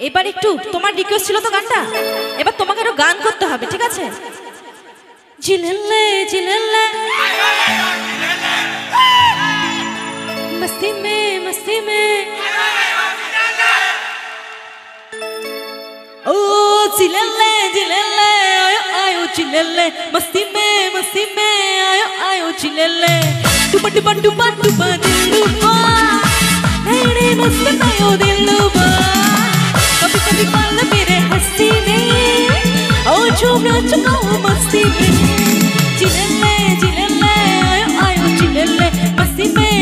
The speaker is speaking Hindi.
এবার একটু তোমার রিকোয়েস্ট ছিল তো গানটা, এবার তোমাকে একটু গান করতে হবে, ঠিক আছে? জিলেলে জিলেলে मस्ती में ओ जिलेले जिलेले आयो आयो जिलेले मस्ती में आयो आयो जिलेले टुपा टुपा टुपा टुपा दिलुबा नैने मस्त आयो दिलुबा कभी कभी पल मेरे हंसी में ओ झूमना चुकाओ मस्ती में जिलेले जिलेले आयो आयो जिलेले मस्ती में